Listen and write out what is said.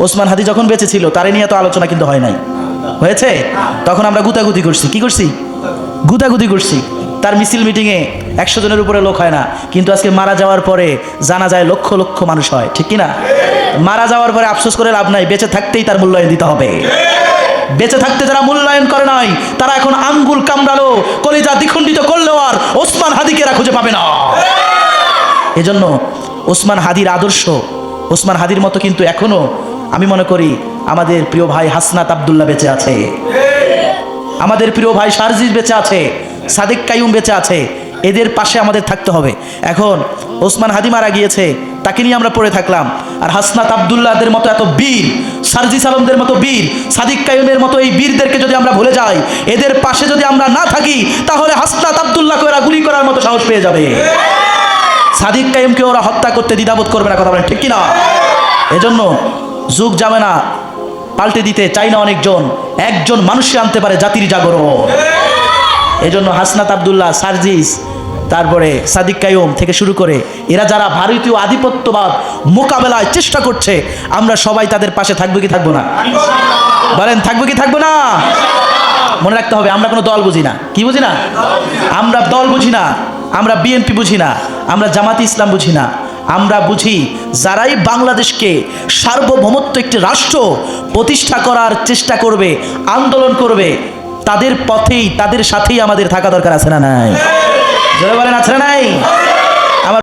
ওসমান হাদি যখন বেঁচে ছিল তারে নিয়ে তো আলোচনা কিন্তু হয় নাই, হয়েছে? তখন আমরা গুতাগুতি করছি, কি করছি? গুতাগুতি করছি। তার মিছিল মিটিংয়ে 100 জনের উপরে লোক হয় না, কিন্তু আজকে মারা যাওয়ার পরে জানা যায় লক্ষ লক্ষ মানুষ হয়, ঠিক কিনা? মারা যাওয়ার পরে আফসোস করে লাভ নাই, বেঁচে থাকতেই তার মূল্যায়ন দিতে হবে। বেঁচে থাকতে যারা মূল্যায়ন করে নাই তারা এখন আঙ্গুল কামড়ালো, কলিজা দ্বিখণ্ডিত করলেও আর ওসমান হাদিকে এরা খুঁজে পাবে না। এজন্য ওসমান হাদির আদর্শ, ওসমান হাদির মতো কিন্তু এখনো আমি মনে করি আমাদের প্রিয় ভাই হাসনাত আব্দুল্লাহ বেঁচে আছে, আমাদের প্রিয় ভাই শারজিজ বেঁচে আছে, সাদেক কাইয়ুম বেঁচে আছে। এদের পাশে আমাদের থাকতে হবে। এখন ওসমান হাদি মারা গিয়েছে, তাকে নিয়ে আমরা পড়ে থাকলাম, আর হাসনাত আব্দুল্লাহদের মতো এত বীর, শারজিজ আলমদের মতো বীর, সাদিক কাইয়ুমের মতো এই বীরদেরকে যদি আমরা ভুলে যাই, এদের পাশে যদি আমরা না থাকি, তাহলে হাসনাত আব্দুল্লাহকে ওরা গুলি করার মতো সাহস পেয়ে যাবে। সাদিক কাইয়ুমকে ওরা হত্যা করতে দ্বিধাবোধ করবে না, কথা বলেন ঠিক কিনা? এজন্য যুগ যাবে না পাল্টে দিতে চাই না অনেকজন, একজন মানুষকে আনতে পারে জাতির জাগরণ। এজন্য হাসনাত আব্দুল্লাহ, শারজিজ, তারপরে সাদিক কাইয়ুম থেকে শুরু করে এরা যারা ভারতীয় আধিপত্যবাদ মোকাবেলায় চেষ্টা করছে, আমরা সবাই তাদের পাশে থাকবো কি থাকবো না? বলেন থাকবো কি থাকবো না? মনে রাখতে হবে আমরা কোনো দল বুঝি না। কি বুঝি না? আমরা দল বুঝি না, আমরা বিএনপি বুঝি না, আমরা জামাতে ইসলাম বুঝি না। আমরা বুঝি যারাই বাংলাদেশকে সার্বভৌমত্ব একটি রাষ্ট্র প্রতিষ্ঠা করার চেষ্টা করবে, আন্দোলন করবে, তাদের পথেই তাদের সাথেই আমাদের থাকা দরকার, আছে না নাই? জোরে বলেন আছে না নাই?